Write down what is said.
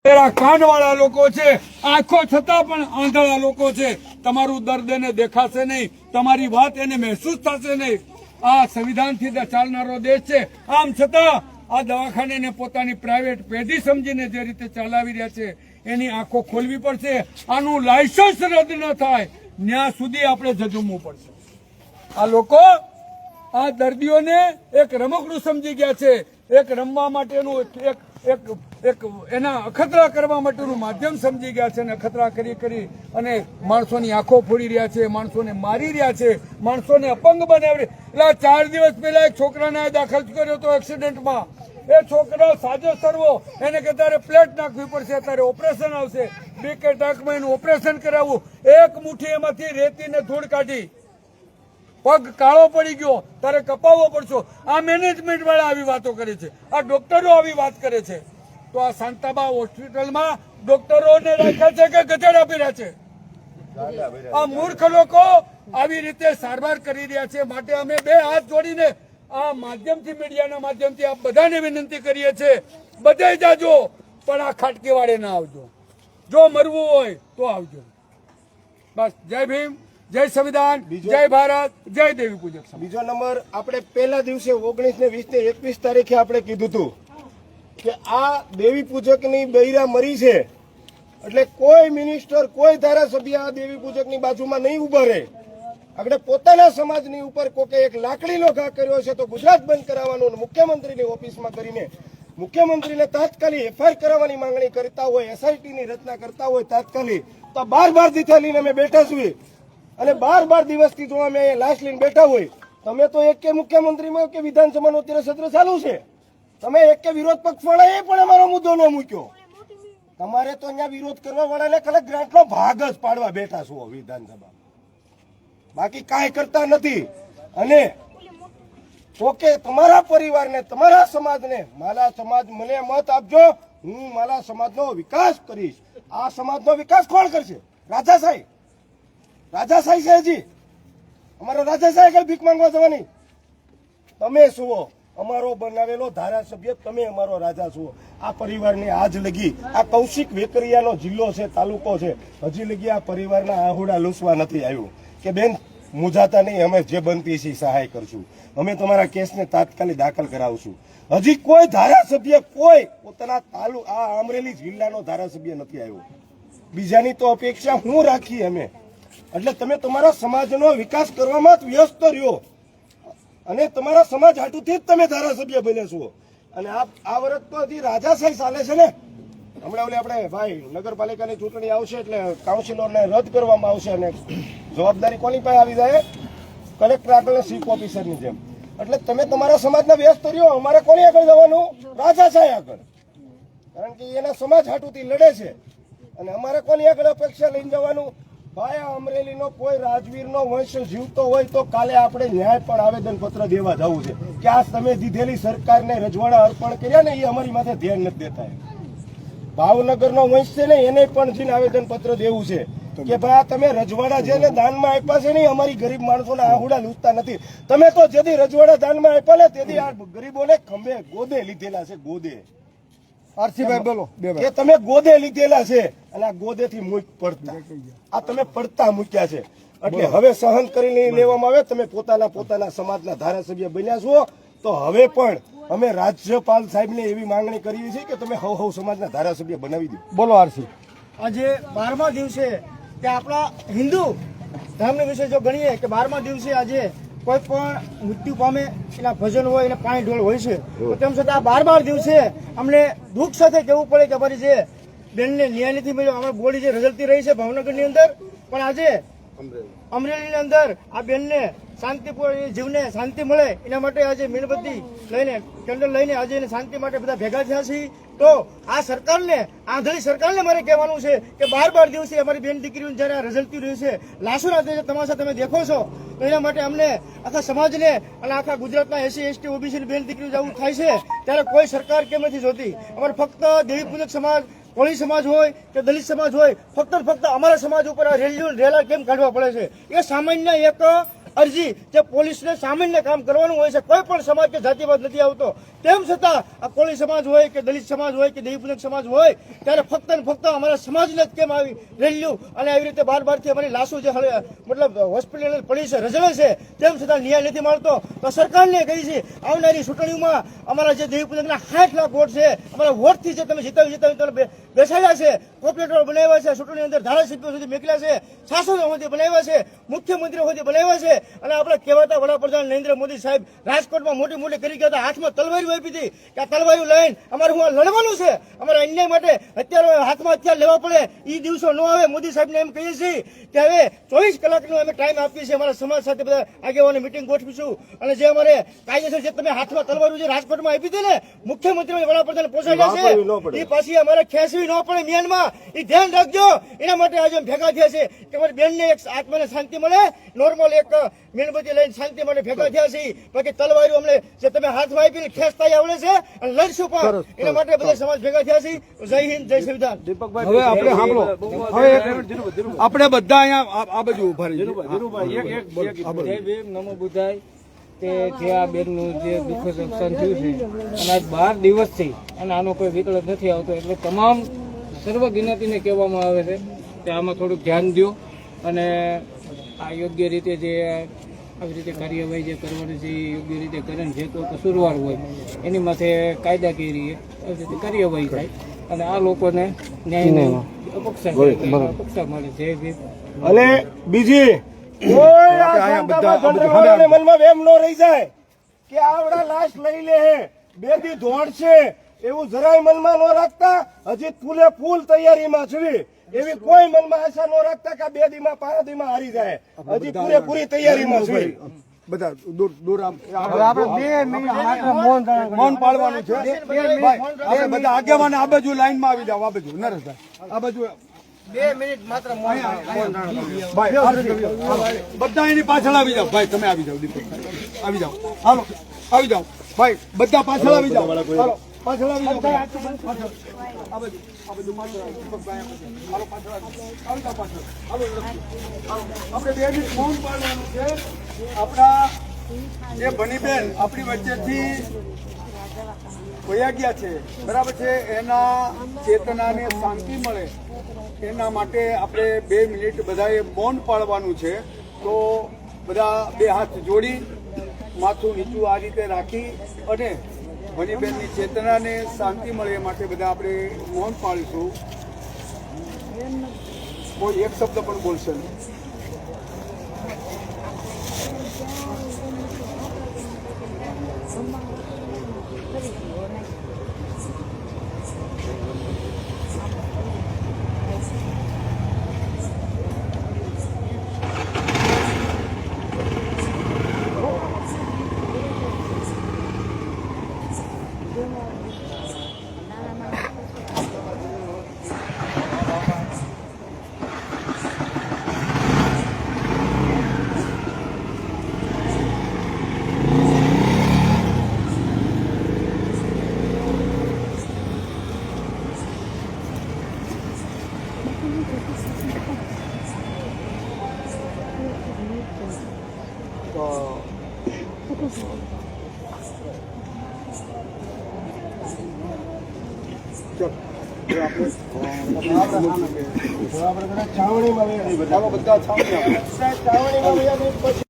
કાનવાળા લોકો છે, આંખો છતાં પણ આંધળા લોકો છે. તમારું દર્દ એને દેખાશે નહીં, તમારી વાત એને મહેસૂસ થશે નહીં. આ સંવિધાનથી ચાલનારો દેશ છે. આમ છતાં આ દવાખાને પોતાની પ્રાઇવેટ પેઢી સમજીને જે રીતે ચલાવી રહ્યા છે એની આંખો ખોલવી પડશે. આનું લાયસન્સ રદ ન થાય ત્યાં સુધી આપણે ઝઝૂમવું પડશે. આ લોકો આ દર્દીઓને એક રમકડું સમજી ગયા છે, એક રમવા માટેનું એક એના અખતરા કરવા માટેનું માધ્યમ સમજી ગયા છે. અને અખતરા કરી અને માણસોની આંખો ફોડી રહ્યા છે, માણસોને મારી રહ્યા છે, માણસોને અપંગ બનાવી. એટલે 4 દિવસ પહેલા એક છોકરાને દાખલ કર્યો હતો એક્સિડન્ટમાં. એ છોકરો સાજો સરવો, એને કે તારે પ્લેટ નાખવી પડશે, તારે ઓપરેશન આવશે. 2 કે 3 મહિનું ઓપરેશન કરાવવું. એક મુઠ્ઠી એમાંથી રેતીને ધૂળ કાઢી, પગ કાળો પડી ગયો, તારે કપાવવો પડશે. આ મેનેજમેન્ટ વાળા આવી વાતો કરે છે, આ ડોક્ટરો આવી વાત કરે છે. તો આ શાંતાબા હોસ્પિટલમાં ડોક્ટરોને રાખ્યા છે કે ગધેડા પહેર્યા છે? આ મૂર્ખ લોકો આવી રીતે સારવાર કરી રહ્યા છે. માટે અમે 2 હાથ જોડીને આ માધ્યમથી, મીડિયાના માધ્યમથી આપ બધાને વિનંતી કરીએ છીએ, બધે જાજો, પણ આ ખાટકીવાડે ના આવજો. જો મરવું હોય તો આવજો. બસ. જય ભીમ, જય સંવિધાન, જય ભારત, જય દેવી પૂજક. બીજો નંબર, આપણે પહેલા દિવસે 19 ને 20 ને 21 તારીખે આપણે કીધું હતું કે આ દેવી પૂજકની બૈરા મરી છે એટલે કોઈ મિનિસ્ટર, કોઈ ધારાસભ્ય આ દેવી પૂજકની બાજુમાં નહીં ઉભા રહે. આપણે પોતાના સમાજની ઉપર કોકે એક લાકડીનો ઘા કર્યો છે તો ગુજરાત બંધ કરાવવાનું, મુખ્યમંત્રીની ઓફિસમાં કરીને મુખ્યમંત્રીને તાત્કાલિક એફઆઈઆર કરાવવાની માંગણી કરતા હોય, એસઆઈટીની રચના કરતા હોય તાત્કાલિક, તો 12 દીથા લઈને અમે બેઠા છીએ. અને 12 દિવસથી જો અમે લાશ લઈને બેઠા હોય, તમે તો એક કે મુખ્યમંત્રીમાં કે વિધાનસભાનું અત્યારે સત્ર ચાલુ છે, તમે એક કે વિરોધ પક્ષ વાળા એ પણ અમારો મુદ્દો ન મૂક્યો. તમારે તો અહીંયા વિરોધ કરવા વાળાને ખાલી ગ્રાન્ટનો ભાગ જ પાડવા બેઠા છો વિધાનસભા, બાકી કાંઈ કરતા નથી. અને ઓકે, તમારા પરિવારને, તમારા સમાજને, મારા સમાજ મને મત આપજો, હું મારા સમાજનો વિકાસ કરીશ. આ સમાજનો વિકાસ કોણ કરશે? રાજાશાહી છે હજી. અમારો રાજાશાહી આગળ ભીખ માંગવા જવાની? તમે છો અમારો બનાવેલો ધારાસભ્ય, તમે અમારો રાજા છો. આ પરિવારને આજ લગી, આ કૌશિક વેકરિયાનો જિલ્લો છે, તાલુકો છે, હજી લગી આ પરિવારના આહુડા લૂસવા નથી આવ્યું કે બેન મૂંઝાતા નહીં, અમે જે બનતી છે સહાય કરશું, અમે તમારા કેસને તાત્કાલિક દાખલ કરાવશું. હજી કોઈ ધારાસભ્ય, કોઈ પોતાના આ અમરેલી જિલ્લાનો ધારાસભ્ય નથી આવ્યો. બીજાની તો અપેક્ષા હું રાખી અમે. એટલે તમે તમારા સમાજનો વિકાસ કરવામાં જ વ્યસ્ત રહ્યો અને તમારા સમાજ હાટુથી જ તમે ધારાસભ્ય બન્યા છો. અને આ વર્ષ તો હજી રાજાશાહી ચાલે છે ને. હમણાં ઓલે આપણે ભાઈ નગરપાલિકાની ચૂંટણી આવશે એટલે કાઉન્સિલરને રદ કરવામાં આવશે અને જવાબદારી કોની પાસે આવી જાય? કલેક્ટર આગળ, ચીફ ઓફિસરની જેમ. એટલે તમે તમારા સમાજના વ્યસ્ત રહ્યો, અમારે કોની આગળ જવાનું? રાજાશાહી આગળ. કારણ કે એના સમાજ હાટુથી લડે છે. અને અમારે કોની આગળ અપેક્ષા લઈને જવાનું? ભાઈ, અમરેલીનો કોઈ રાજવીરનો વંશ જીવતો હોય તો કાલે આપણે ન્યાય પણ આવેદન પત્ર દેવા જવું છે કે આ તમે દીધેલી સરકારને રજવાડા અર્પણ કર્યા ને એ અમારી માથે ધ્યાન નથી દેતા. ભાવનગરનો વંશ છે ને એને પણ જઈને આવેદન પત્ર દેવું છે કે ભાઈ આ તમે રજવાડા જેને દાનમાં આપ્યા છે ને અમારી ગરીબ માણસોના આહુડા લૂંટતા નથી. તમે તો જેથી રજવાડા દાનમાં આપ્યા ને તેથી આ ગરીબોને ખંભે ગોદે લીધેલા છે. ગોદે, આરસીભાઈ બોલો, કે તમે ગોદે લીધેલા છે અને આ ગોદેથી મૂક પડતા, આ તમે પડતા મૂક્યા છે. એટલે હવે સહન કરી લેવામાં આવે. તમે પોતાના સમાજના ધારાસભ્ય બન્યા છો તો હવે પણ અમે રાજ્યપાલ સાહેબને એવી માંગણી કરીએ છીએ કે તમે હવ સમાજના ધારાસભ્ય બનાવી દો. બોલો આરસી. આજે 12મા દિવસે કે આપણા હિન્દુ ધર્મ વિશે જો ગણીએ કે 12મા દિવસે આજે કોઈ પણ મૃત્યુ પામે, એના ભજન હોય, એને પાણી ઢોળ હોય છે, તો તેમ છતાં 12 દિવસે અમને દુઃખ સાથે કહેવું પડે કે અમારી જે બેનને ન્યાય નથી મળ્યો. અમારી બોડી જે રઝળતી રહી છે ભાવનગરની અંદર, પણ આજે અમરેલીની અંદર આ બેનને શાંતિપૂર્ણ જીવને શાંતિ મળે એના માટે આજે મીણબત્તી લઈને, કેન્ડલ લઈને આજે એને શાંતિ માટે બધા ભેગા થયા છીએ. તો આ સરકારને, આંધળી સરકારને મારે કહેવાનું છે કે 12 દિવસે અમારી બેન દીકરીઓને જયારે આ રઝળતી રહી છે, લાશોના તમાશા તમે દેખો છો, તો એના માટે અમને આખા સમાજને અને આખા ગુજરાતના SC ST OBC ની બેન દીકરીઓ જવું થાય છે ત્યારે કોઈ સરકાર કેમ નથી જોતી? અમારે ફક્ત દેવી પૂજક સમાજ, કોળી સમાજ હોય કે દલિત સમાજ હોય, ફક્ત અમારા સમાજ ઉપર આ રેલા કેમ કાઢવા પડે છે? એ સામાન્ય એક અરજી જે પોલીસને સામાન્ય કામ કરવાનું હોય છે, કોઈ પણ સમાજ કે જાતિવાદ નથી આવતો, તેમ છતાં આ કોળી સમાજ હોય કે દલિત સમાજ હોય કે દેવીપૂજક સમાજ હોય ત્યારે ફક્ત ને ફક્ત અમારા સમાજને જ કેમ આવી રેલ્યું અને આવી રીતે બાર-બારથી અમારી લાશો જે મતલબ હોસ્પિટલ પડી છે, રજળે છે, તેમ છતાં ન્યાય નથી મળતો. તો સરકારને કહી છે આવનારી ચૂંટણીમાં અમારા જે દેવીપૂજકના 60 લાખ વોટ છે, અમારા વોટથી જે તમે જીતાવી તમે બેસાડ્યા છે, કોર્પોરેટરો બનાવ્યા છે, ચૂંટણી અંદર ધારાસભ્યો સુધી મોકલ્યા છે, શાસકો સુધી બનાવ્યા છે, મુખ્યમંત્રીઓ સુધી બનાવ્યા છે, અને આપણે કહેવાતા વડાપ્રધાન નરેન્દ્ર મોદી સાહેબ રાજકોટમાં મોટી મોટી કરી ગયા હતા, હાથમાં તલવારીઓ આપી હતી કે આ તલવારીઓ લઈને અમારે હું લડવાનું છે, અમારા અન્યાય માટે અત્યારે હાથમાં હથિયાર લેવા પડે એ દિવસો ન આવે. મોદી સાહેબને એમ કહીએ છીએ કે હવે 24 કલાકનો અમે ટાઈમ આપીએ છીએ, અમારા સમાજ સાથે બધા આગેવાનો મિટિંગ ગોઠવીશું, અને જે અમારે કાયદેસર જે તમે હાથમાં તલવારો જે રાજકોટમાં આપી હતી ને મુખ્યમંત્રી વડાપ્રધાન પહોંચાડ્યા છે એ પાછી અમારે ખેંચવી ન પડે મ્યાનમાં, એ ધ્યાન રાખજો. એના માટે આજે અમે ભેગા થયા છે કે અમારી બેનને એક આત્માને શાંતિ મળે, નોર્મલ એક મીણબત્તી લઈને શાંતિ માટે ભેગા થયા છે. બાકી તલવારીઓ અમને જે તમે હાથમાં આપીને ખેંચતા આવડે છે અને લડશું પણ, એના માટે બધા સમાજ ભેગા થયા છે. જય હિન્દ, જય સંવિધાન. હવે આપણે સાંભળો, હવે આપણે બધા અહીંયા આ બાજુ ઉભા રહીએ. જય ભીમ, નમો બુદ્ધાય. તે જે આ બેનનું જે દુઃખદ અવસાન થયું છે અને આજ 12 દિવસથી અને આનો કોઈ વિકલ્પ નથી આવતો, એટલે તમામ સર્વ જ્ઞાતિને કહેવામાં આવે છે કે આમાં થોડુંક ધ્યાન દો અને આ યોગ્ય રીતે જે આવી રીતે કાર્યવાહી જે કરવાની છે એ યોગ્ય રીતે કરે ને જે કોઈ કસૂરવાર હોય એની માથે કાયદાકીય આવી રીતે કાર્યવાહી થાય અને આ લોકોને ન્યાયની અપેક્ષા મળે. જય ભીમ. અને બીજી કોઈ આ શાંતામાં ગણરાવાળાને મનમાં વેમ ન રહી જાય કે આવડા લાશ લઈ લે બે દી દોડશે, એવું જરાય મનમાં ન રાખતા. હજી ફૂલે ફૂલ તૈયારીમાં છે, એવી કોઈ મનમાં આશા ન રાખતા કે 2 દીમાં 5 દીમાં હારી જાય. હજી પૂરેપૂરી તૈયારીમાં છે. બધા દૂર મૌન પાડવાનું છે. આપણે બધા આગેવાન આ બાજુ લાઈનમાં આવી જાવ, આ બાજુ નરેશભાઈ આ બાજુ 2 મિનિટ માત્ર ભાઈ બધા એની પાછળ આવી જાવ. ભાઈ તમે આવી જાવ, દીપકભાઈ આવી જાવ, હાલો આવી જાવ ભાઈ, બધા પાછળ આવી જાવ, હાલો પાછળ આવી જાવ, પાછળ આ બાજુ પાછળ દીપકભાઈ હાલો પાછળ આવી જાવ, પાછળ હાલો. આપણે 2 મિનિટ મૌન પાડવાનું છે. આપણા જે ભણીબેન આપણી વચ્ચેથી વયા ગયા છે, બરાબર છે, એના ચેતનાને શાંતિ મળે એના માટે આપણે 2 મિનિટ બધાએ મૌન પાડવાનું છે. તો બધા 2 હાથ જોડી માથું નીચું આ રીતે રાખી અને ભણીબેનની ચેતનાને શાંતિ મળે એ માટે બધા આપણે મૌન પાડીશું. કોઈ એક શબ્દ પણ બોલશે નહીં. છાવણીમાં બધા છાવણી પછી